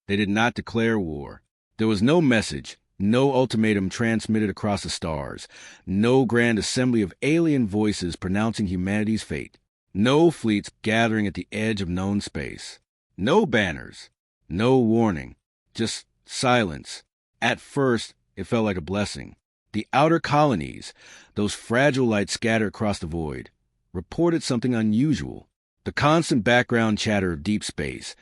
They did not declare war. There was no message, no ultimatum transmitted across the stars, no grand assembly of alien voices pronouncing humanity's fate, no fleets gathering at the edge of known space, no banners, no warning, just silence. At first, it felt like a blessing. The outer colonies, those fragile lights scattered across the void, reported something unusual. The constant background chatter of deep space,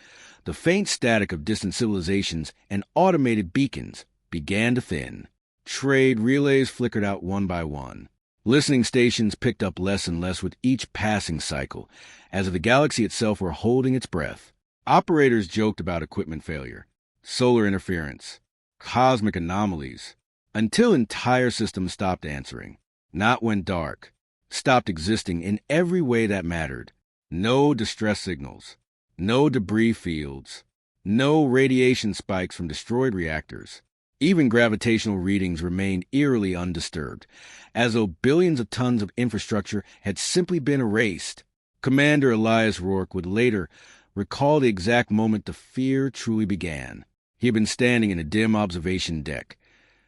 the faint static of distant civilizations and automated beacons began to thin. Trade relays flickered out one by one. Listening stations picked up less and less with each passing cycle, as if the galaxy itself were holding its breath. Operators joked about equipment failure, solar interference, cosmic anomalies, until entire systems stopped answering. Not when dark, stopped existing in every way that mattered. No distress signals, no debris fields, no radiation spikes from destroyed reactors. Even gravitational readings remained eerily undisturbed, as though billions of tons of infrastructure had simply been erased. Commander Elias Rourke would later recall the exact moment the fear truly began. He had been standing in a dim observation deck,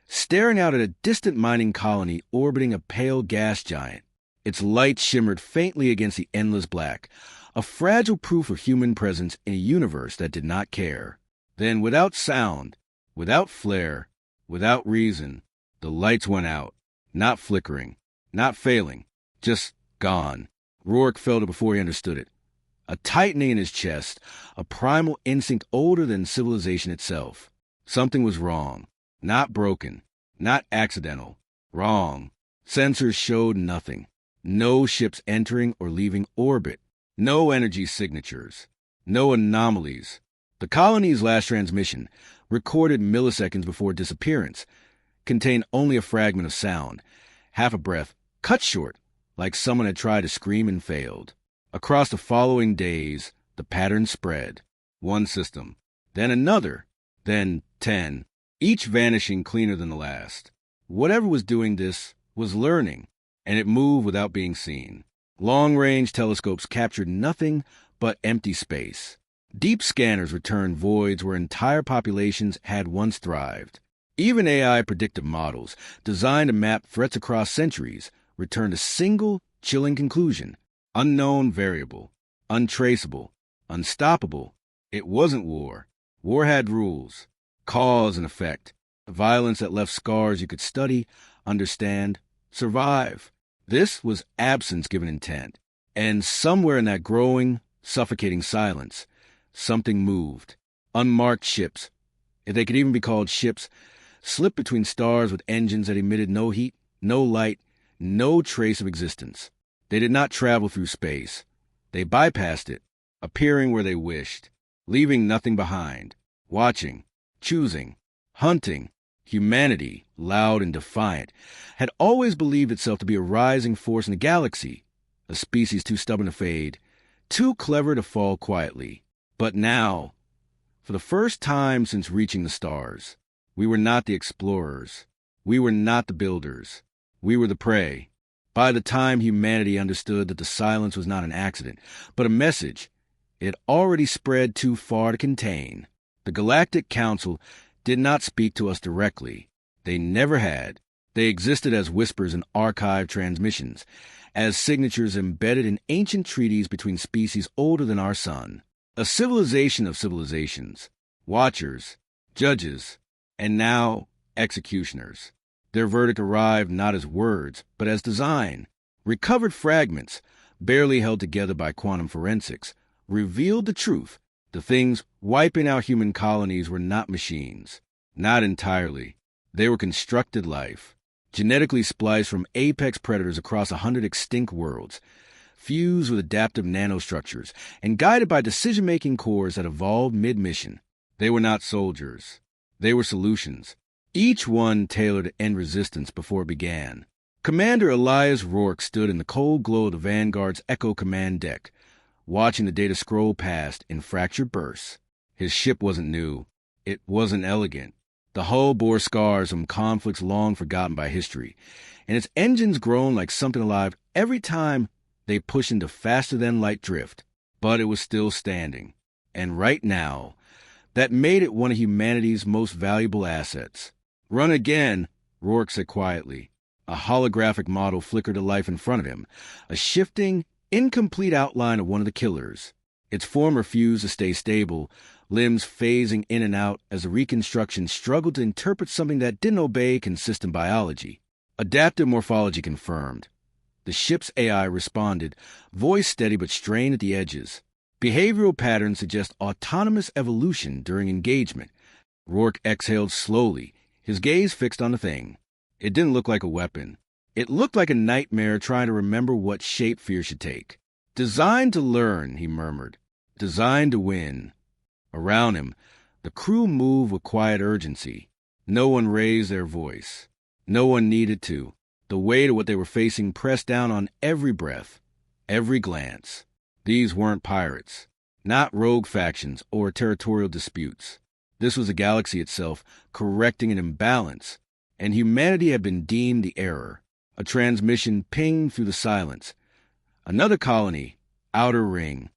staring out at a distant mining colony orbiting a pale gas giant. Its light shimmered faintly against the endless black, a fragile proof of human presence in a universe that did not care. Then, without sound, without flare, without reason, the lights went out, not flickering, not failing, just gone. Rourke felt it before he understood it. A tightening in his chest, a primal instinct older than civilization itself. Something was wrong. Not broken, not accidental. Wrong. Sensors showed nothing. No ships entering or leaving orbit. No energy signatures. No anomalies. The colony's last transmission, recorded milliseconds before disappearance, contained only a fragment of sound, half a breath, cut short, like someone had tried to scream and failed. Across the following days, the pattern spread. One system, then another, then 10, each vanishing cleaner than the last. Whatever was doing this was learning, and it moved without being seen. Long-range telescopes captured nothing but empty space. Deep scanners returned voids where entire populations had once thrived. Even AI predictive models, designed to map threats across centuries, returned a single, chilling conclusion. Unknown variable, untraceable, unstoppable. It wasn't war. War had rules, cause and effect, violence that left scars you could study, understand, survive. This was absence given intent. And somewhere in that growing, suffocating silence, something moved. Unmarked ships, if they could even be called ships, slipped between stars with engines that emitted no heat, no light, no trace of existence. They did not travel through space. They bypassed it, appearing where they wished, leaving nothing behind, watching, choosing, hunting. Humanity, loud and defiant, had always believed itself to be a rising force in the galaxy, a species too stubborn to fade, too clever to fall quietly. But now, for the first time since reaching the stars, we were not the explorers. We were not the builders. We were the prey. By the time humanity understood that the silence was not an accident, but a message, it had already spread too far to contain. The Galactic Council did not speak to us directly. They never had. They existed as whispers in archived transmissions, as signatures embedded in ancient treaties between species older than our sun. A civilization of civilizations, watchers, judges, and now executioners. Their verdict arrived not as words, but as design. Recovered fragments, barely held together by quantum forensics, revealed the truth. The things wiping out human colonies were not machines. Not entirely. They were constructed life, genetically spliced from apex predators across 100 extinct worlds, fused with adaptive nanostructures, and guided by decision-making cores that evolved mid-mission. They were not soldiers. They were solutions, each one tailored to end resistance before it began. Commander Elias Rourke stood in the cold glow of the Vanguard's Echo Command deck, watching the data scroll past in fractured bursts. His ship wasn't new. It wasn't elegant. The hull bore scars from conflicts long forgotten by history, and its engines groaned like something alive every time they pushed into faster-than-light drift. But it was still standing. And right now, that made it one of humanity's most valuable assets. "Run again," Rourke said quietly. A holographic model flickered to life in front of him, a shifting, incomplete outline of one of the killers. Its form refused to stay stable, limbs phasing in and out as the reconstruction struggled to interpret something that didn't obey consistent biology. Adaptive morphology confirmed. The ship's AI responded, voice steady but strained at the edges. Behavioral patterns suggest autonomous evolution during engagement. Rourke exhaled slowly, his gaze fixed on the thing. It didn't look like a weapon. It looked like a nightmare trying to remember what shape fear should take. "Designed to learn," he murmured. "Designed to win." Around him, the crew moved with quiet urgency. No one raised their voice. No one needed to. The weight of what they were facing pressed down on every breath, every glance. These weren't pirates, not rogue factions or territorial disputes. This was the galaxy itself, correcting an imbalance, and humanity had been deemed the error. A transmission pinged through the silence. Another colony, outer ring,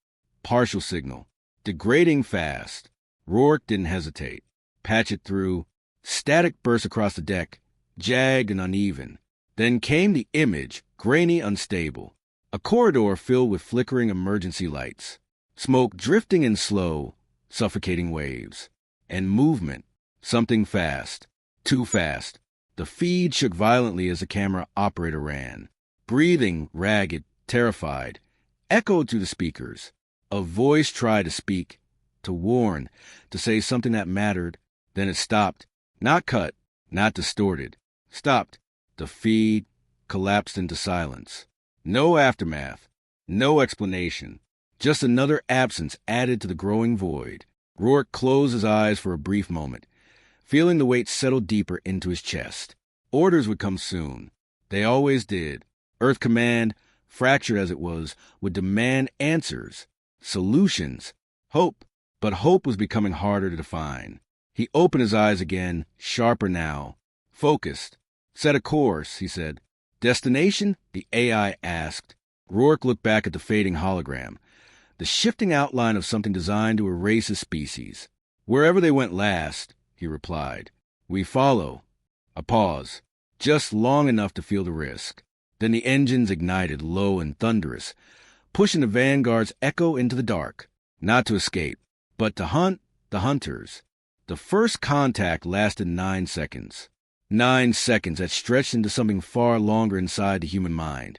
partial signal, degrading fast. Rourke didn't hesitate. Patch it through. Static burst across the deck, jagged and uneven. Then came the image, grainy, unstable. A corridor filled with flickering emergency lights. Smoke drifting in slow, suffocating waves. And movement. Something fast. Too fast. The feed shook violently as the camera operator ran. Breathing, ragged, terrified, echoed through the speakers. A voice tried to speak, to warn, to say something that mattered. Then it stopped. Not cut, not distorted. Stopped. The feed collapsed into silence. No aftermath, no explanation, just another absence added to the growing void. Rourke closed his eyes for a brief moment, feeling the weight settle deeper into his chest. Orders would come soon. They always did. Earth Command, fractured as it was, would demand answers, solutions, hope. But hope was becoming harder to define. He opened his eyes again, sharper now, focused. "Set a course," he said. "Destination?" the AI asked. Rourke looked back at the fading hologram, the shifting outline of something designed to erase his species. "Wherever they went last," he replied. "We follow." A pause, just long enough to feel the risk. Then the engines ignited, low and thunderous, pushing the Vanguard's echo into the dark, not to escape, but to hunt the hunters. The first contact lasted 9 seconds. 9 seconds that stretched into something far longer inside the human mind.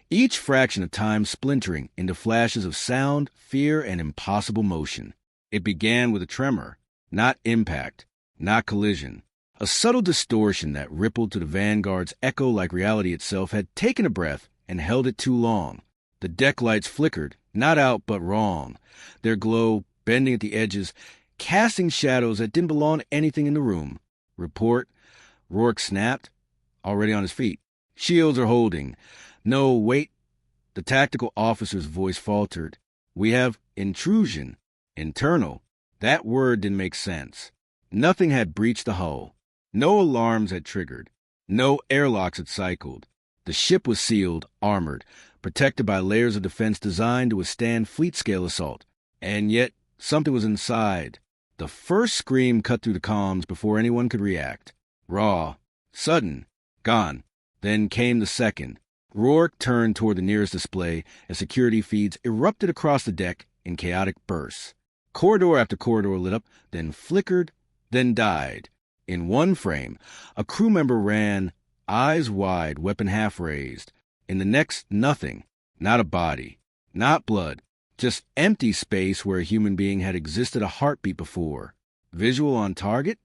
Each fraction of time splintering into flashes of sound, fear, and impossible motion. It began with a tremor, not impact, not collision. A subtle distortion that rippled to the Vanguard's echo like reality itself had taken a breath and held it too long. The deck lights flickered, not out but wrong, their glow bending at the edges, casting shadows that didn't belong to anything in the room. "Report." Rourke snapped, already on his feet. "Shields are holding." "No, wait." The tactical officer's voice faltered. "We have intrusion. Internal." That word didn't make sense. Nothing had breached the hull. No alarms had triggered. No airlocks had cycled. The ship was sealed, armored, protected by layers of defense designed to withstand fleet-scale assault. And yet, something was inside. The first scream cut through the comms before anyone could react. Raw, sudden, gone. Then came the second. Rourke turned toward the nearest display as security feeds erupted across the deck in chaotic bursts. Corridor after corridor lit up, then flickered, then died. In one frame, a crew member ran, eyes wide, weapon half raised. In the next, nothing. Not a body. Not blood. Just empty space where a human being had existed a heartbeat before. Visual on target?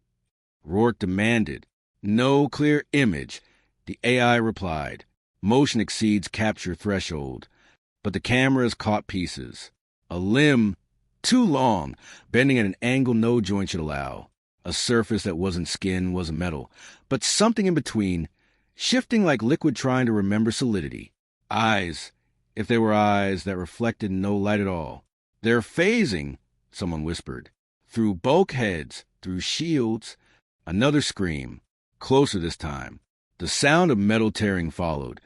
Rourke demanded. "No clear image." The AI replied. "Motion exceeds capture threshold." But the cameras caught pieces. A limb, too long, bending at an angle no joint should allow. A surface that wasn't skin, wasn't metal, but something in between, shifting like liquid trying to remember solidity. Eyes, if they were eyes that reflected no light at all. "They're phasing," someone whispered. "Through bulkheads, through shields." Another scream, closer this time. The sound of metal tearing followed.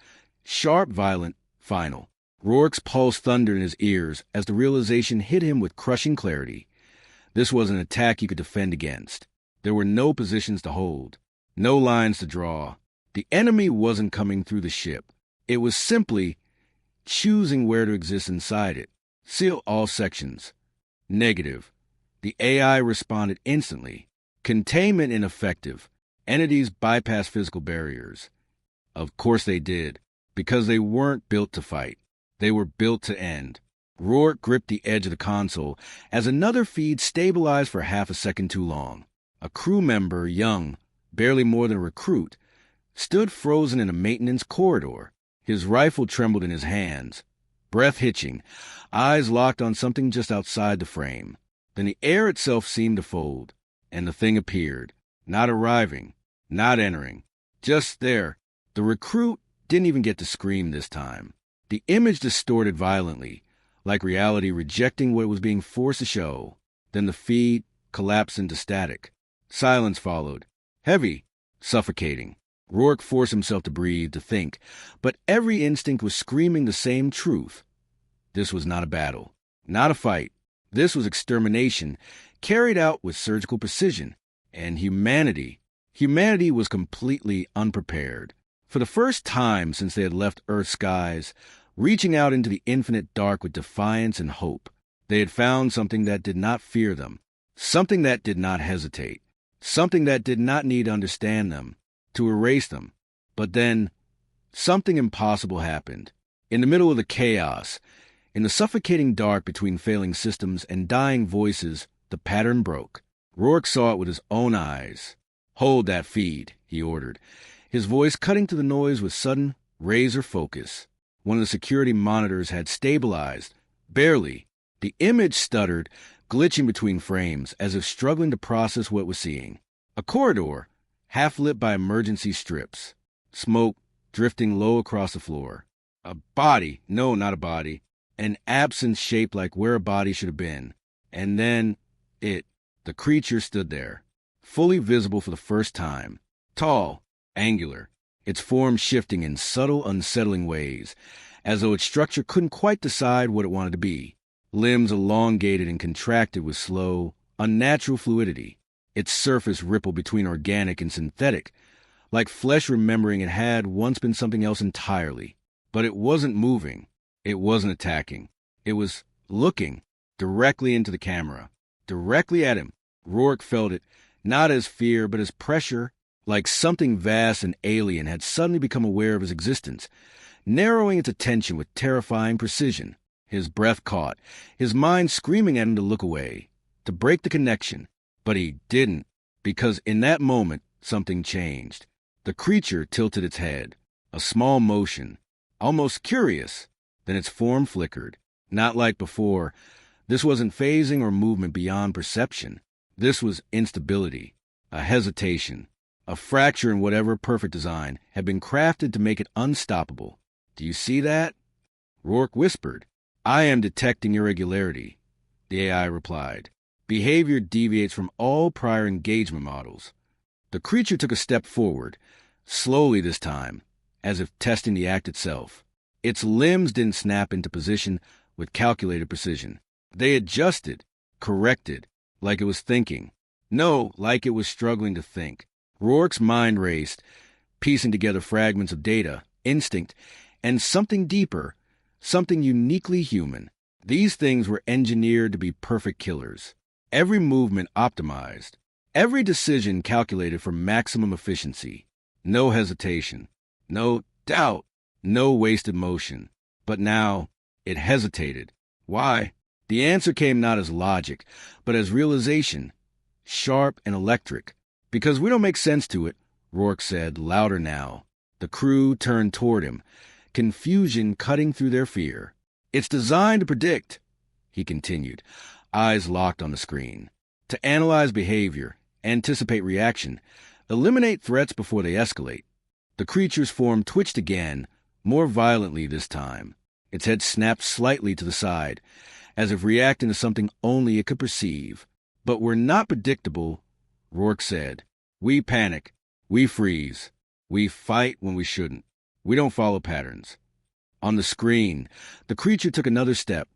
Sharp, violent, final. Rourke's pulse thundered in his ears as the realization hit him with crushing clarity. This was an attack you could defend against. There were no positions to hold, no lines to draw. The enemy wasn't coming through the ship. It was simply choosing where to exist inside it. Seal all sections. Negative. The AI responded instantly. Containment ineffective. Entities bypass physical barriers. Of course they did, because they weren't built to fight. They were built to end. Rourke gripped the edge of the console as another feed stabilized for half a second too long. A crew member, young, barely more than a recruit, stood frozen in a maintenance corridor. His rifle trembled in his hands, breath hitching, eyes locked on something just outside the frame. Then the air itself seemed to fold, and the thing appeared, not arriving, not entering, just there. The recruit didn't even get to scream this time. The image distorted violently, like reality rejecting what it was being forced to show. Then the feed collapsed into static. Silence followed, heavy, suffocating. Rourke forced himself to breathe, to think, but every instinct was screaming the same truth. This was not a battle, not a fight. This was extermination, carried out with surgical precision. And humanity was completely unprepared. For the first time since they had left Earth's skies, reaching out into the infinite dark with defiance and hope, they had found something that did not fear them, something that did not hesitate, something that did not need to understand them, to erase them. But then, something impossible happened. In the middle of the chaos, in the suffocating dark between failing systems and dying voices, the pattern broke. Rourke saw it with his own eyes. "Hold that feed," he ordered, his voice cutting through the noise with sudden, razor focus. One of the security monitors had stabilized, barely. The image stuttered, glitching between frames, as if struggling to process what it was seeing. A corridor, half lit by emergency strips. Smoke drifting low across the floor. A body, no, not a body. An absence shaped like where a body should have been. And then, the creature stood there, fully visible for the first time. Tall, angular, its form shifting in subtle, unsettling ways, as though its structure couldn't quite decide what it wanted to be. Limbs elongated and contracted with slow, unnatural fluidity. Its surface rippled between organic and synthetic, like flesh remembering it had once been something else entirely. But it wasn't moving. It wasn't attacking. It was looking directly into the camera, directly at him. Rourke felt it, not as fear, but as pressure, like something vast and alien had suddenly become aware of his existence, narrowing its attention with terrifying precision. His breath caught, his mind screaming at him to look away, to break the connection. But he didn't, because in that moment, something changed. The creature tilted its head, a small motion, almost curious. Then its form flickered. Not like before. This wasn't phasing or movement beyond perception. This was instability, a hesitation, a fracture in whatever perfect design had been crafted to make it unstoppable. "Do you see that?" Rourke whispered. "I am detecting irregularity," the AI replied. "Behavior deviates from all prior engagement models." The creature took a step forward, slowly this time, as if testing the act itself. Its limbs didn't snap into position with calculated precision. They adjusted, corrected, like it was thinking. No, like it was struggling to think. Rourke's mind raced, piecing together fragments of data, instinct, and something deeper, something uniquely human. These things were engineered to be perfect killers. Every movement optimized, every decision calculated for maximum efficiency. No hesitation, no doubt, no wasted motion. But now, it hesitated. Why? The answer came not as logic, but as realization, sharp and electric. "Because we don't make sense to it," Rourke said, louder now. The crew turned toward him, confusion cutting through their fear. "It's designed to predict," he continued, eyes locked on the screen. "To analyze behavior, anticipate reaction, eliminate threats before they escalate." The creature's form twitched again, more violently this time. Its head snapped slightly to the side, as if reacting to something only it could perceive. "But we're not predictable," Rourke said. "We panic. We freeze. We fight when we shouldn't. We don't follow patterns." On the screen, the creature took another step,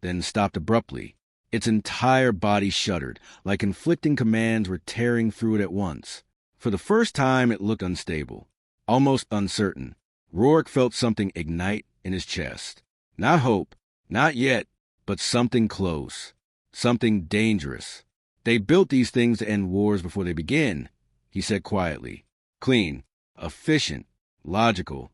then stopped abruptly. Its entire body shuddered, like conflicting commands were tearing through it at once. For the first time, it looked unstable, almost uncertain. Rourke felt something ignite in his chest. Not hope, not yet, but something close, something dangerous. They built these things to end wars before they begin, he said quietly. Clean, efficient, logical.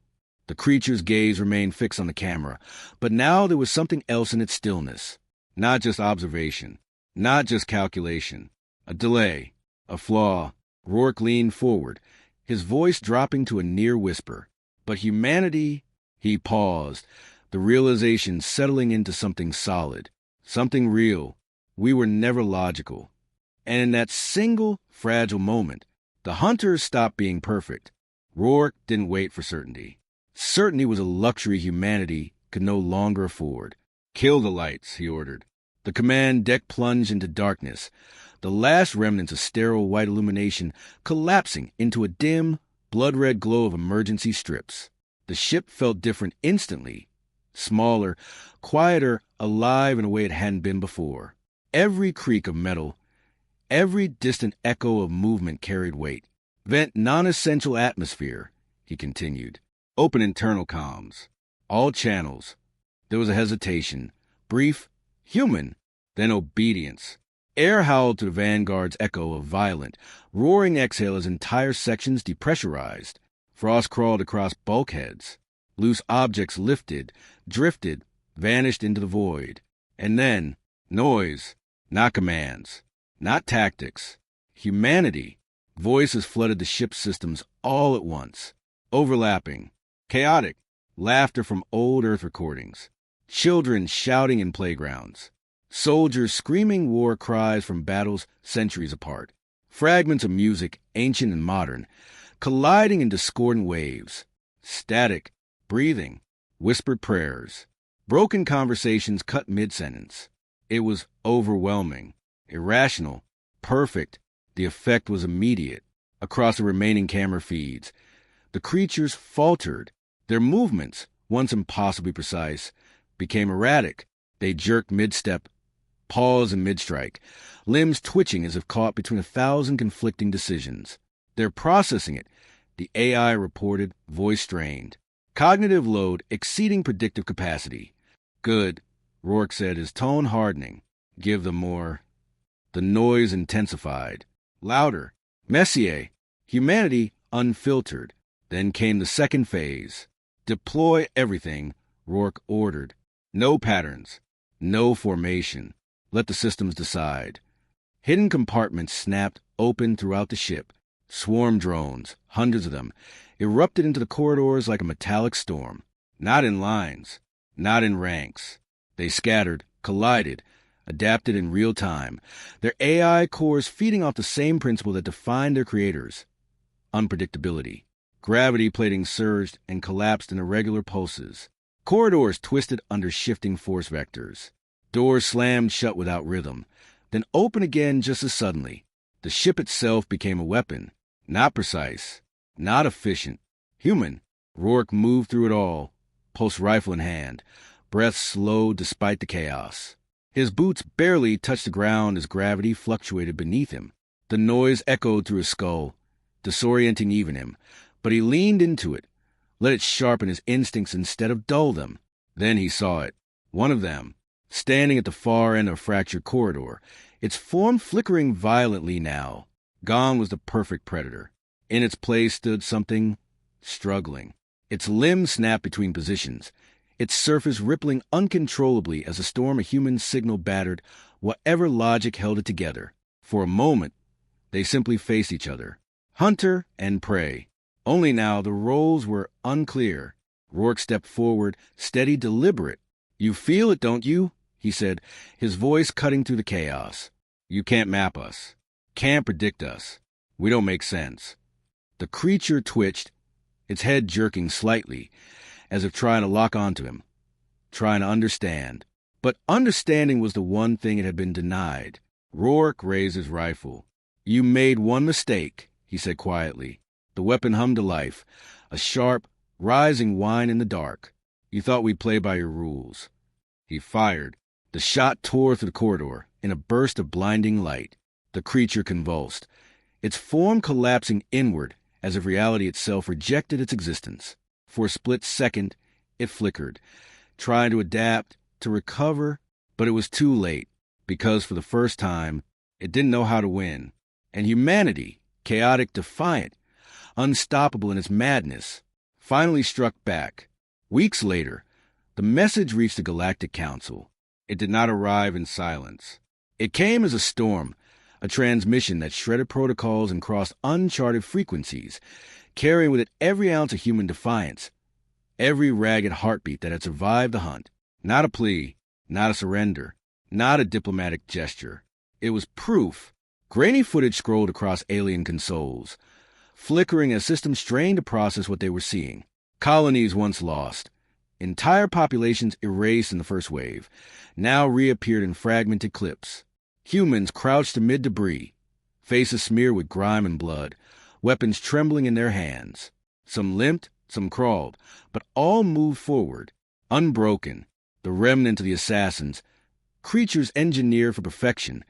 The creature's gaze remained fixed on the camera, but now there was something else in its stillness. Not just observation, not just calculation. A delay, a flaw. Rourke leaned forward, his voice dropping to a near whisper. But humanity, he paused, the realization settling into something solid, something real. We were never logical. And in that single, fragile moment, the hunters stopped being perfect. Rourke didn't wait for certainty. Certainty was a luxury humanity could no longer afford. Kill the lights, he ordered. The command deck plunged into darkness, the last remnants of sterile white illumination collapsing into a dim, blood-red glow of emergency strips. The ship felt different instantly. Smaller, quieter, alive in a way it hadn't been before. Every creak of metal, every distant echo of movement carried weight. Vent non-essential atmosphere, he continued. Open internal comms. All channels. There was a hesitation. Brief, human, then obedience. Air howled to the Vanguard's echo of violent, roaring exhale as entire sections depressurized. Frost crawled across bulkheads. Loose objects lifted, drifted, vanished into the void. And then, noise, not commands, not tactics. Humanity. Voices flooded the ship's systems all at once, overlapping, chaotic, laughter from old Earth recordings, children shouting in playgrounds, soldiers screaming war cries from battles centuries apart, fragments of music, ancient and modern, colliding in discordant waves, static, breathing, whispered prayers, broken conversations cut mid-sentence. It was overwhelming, irrational, perfect. The effect was immediate. Across the remaining camera feeds, the creatures faltered. Their movements, once impossibly precise, became erratic. They jerked mid-step, paused in mid-strike, limbs twitching as if caught between 1,000 conflicting decisions. They're processing it, the AI reported, voice strained. Cognitive load exceeding predictive capacity. Good, Rourke said, his tone hardening. Give them more. The noise intensified. Louder. Messier. Humanity unfiltered. Then came the second phase. Deploy everything, Rourke ordered. No patterns. No formation. Let the systems decide. Hidden compartments snapped open throughout the ship. Swarm drones, hundreds of them, erupted into the corridors like a metallic storm. Not in lines. Not in ranks. They scattered, collided, adapted in real time, their AI cores feeding off the same principle that defined their creators. Unpredictability. Gravity plating surged and collapsed in irregular pulses. Corridors twisted under shifting force vectors. Doors slammed shut without rhythm, then opened again just as suddenly. The ship itself became a weapon. Not precise. Not efficient. Human. Rourke moved through it all, pulse rifle in hand, breath slowed despite the chaos. His boots barely touched the ground as gravity fluctuated beneath him. The noise echoed through his skull, disorienting even him, but he leaned into it, let it sharpen his instincts instead of dull them. Then he saw it, one of them, standing at the far end of a fractured corridor, its form flickering violently now. Gone was the perfect predator. In its place stood something struggling. Its limbs snapped between positions, its surface rippling uncontrollably as a storm of human signal battered whatever logic held it together. For a moment, they simply faced each other, hunter and prey. Only now the roles were unclear. Rourke stepped forward, steady, deliberate. You feel it, don't you? He said, his voice cutting through the chaos. You can't map us. Can't predict us. We don't make sense. The creature twitched, its head jerking slightly, as if trying to lock onto him, trying to understand. But understanding was the one thing it had been denied. Rourke raised his rifle. You made one mistake, he said quietly. The weapon hummed to life, a sharp, rising whine in the dark. You thought we'd play by your rules. He fired, The shot tore through the corridor in a burst of blinding light. The creature convulsed, its form collapsing inward as if reality itself rejected its existence. For a split second, it flickered, trying to adapt, to recover, but it was too late, because for the first time, it didn't know how to win. And humanity, chaotic, defiant, unstoppable in its madness, finally struck back. Weeks later, the message reached the Galactic Council. It did not arrive in silence. It came as a storm, a transmission that shredded protocols and crossed uncharted frequencies, carrying with it every ounce of human defiance, every ragged heartbeat that had survived the hunt. Not a plea, not a surrender, not a diplomatic gesture. It was proof. Grainy footage scrolled across alien consoles, flickering as systems strained to process what they were seeing. Colonies once lost, entire populations erased in the first wave, now reappeared in fragmented clips. Humans crouched amid debris, faces smeared with grime and blood, weapons trembling in their hands. Some limped, some crawled, but all moved forward, unbroken. The remnant of the assassins, creatures engineered for perfection,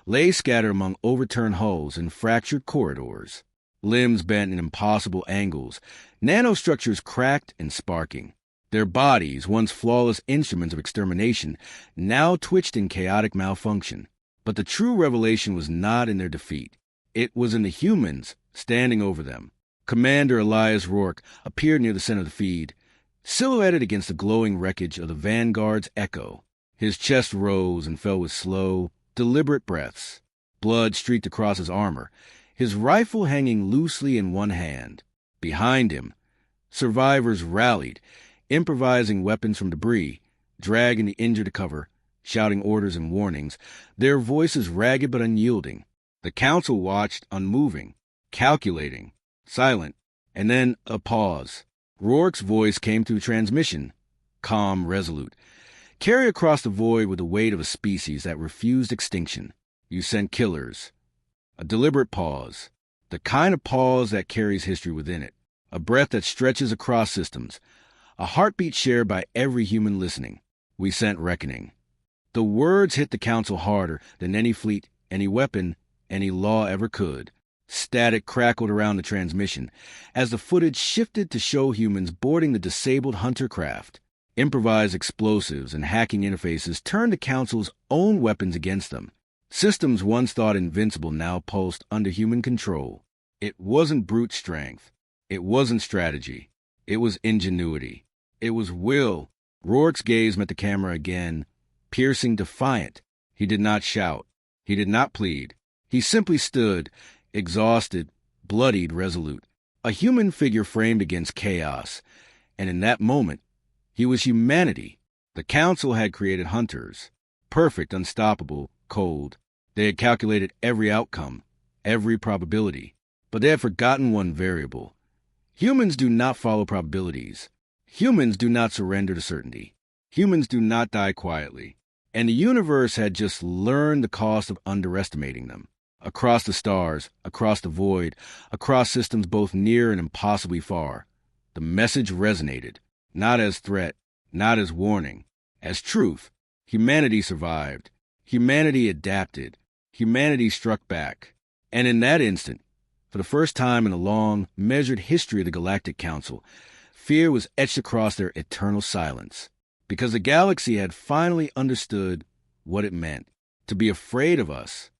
lay scattered among overturned hulls and fractured corridors, limbs bent in impossible angles, nanostructures cracked and sparking. Their bodies, once flawless instruments of extermination, now twitched in chaotic malfunction. But the true revelation was not in their defeat. It was in the humans standing over them. Commander Elias Rourke appeared near the center of the feed, silhouetted against the glowing wreckage of the Vanguard's Echo. His chest rose and fell with slow, deliberate breaths. Blood streaked across his armor, his rifle hanging loosely in one hand. Behind him, survivors rallied, improvising weapons from debris, dragging the injured to cover, shouting orders and warnings, their voices ragged but unyielding. The council watched, unmoving, calculating, silent, and then a pause. Rourke's voice came through transmission, calm, resolute. Carry across the void with the weight of a species that refused extinction. You sent killers. A deliberate pause. The kind of pause that carries history within it. A breath that stretches across systems. A heartbeat shared by every human listening. We sent reckoning. The words hit the council harder than any fleet, any weapon, any law ever could. Static crackled around the transmission as the footage shifted to show humans boarding the disabled hunter craft. Improvised explosives and hacking interfaces turned the Council's own weapons against them. Systems once thought invincible now pulsed under human control. It wasn't brute strength. It wasn't strategy. It was ingenuity. It was will. Rourke's gaze met the camera again, piercing, defiant. He did not shout. He did not plead. He simply stood, exhausted, bloodied, resolute. A human figure framed against chaos. And in that moment, he was humanity. The Council had created hunters. Perfect, unstoppable, cold. They had calculated every outcome, every probability. But they had forgotten one variable. Humans do not follow probabilities. Humans do not surrender to certainty. Humans do not die quietly. And the universe had just learned the cost of underestimating them. Across the stars, across the void, across systems both near and impossibly far, the message resonated, not as threat, not as warning, as truth. Humanity survived. Humanity adapted. Humanity struck back. And in that instant, for the first time in a long, measured history of the Galactic Council, fear was etched across their eternal silence, because the galaxy had finally understood what it meant to be afraid of us.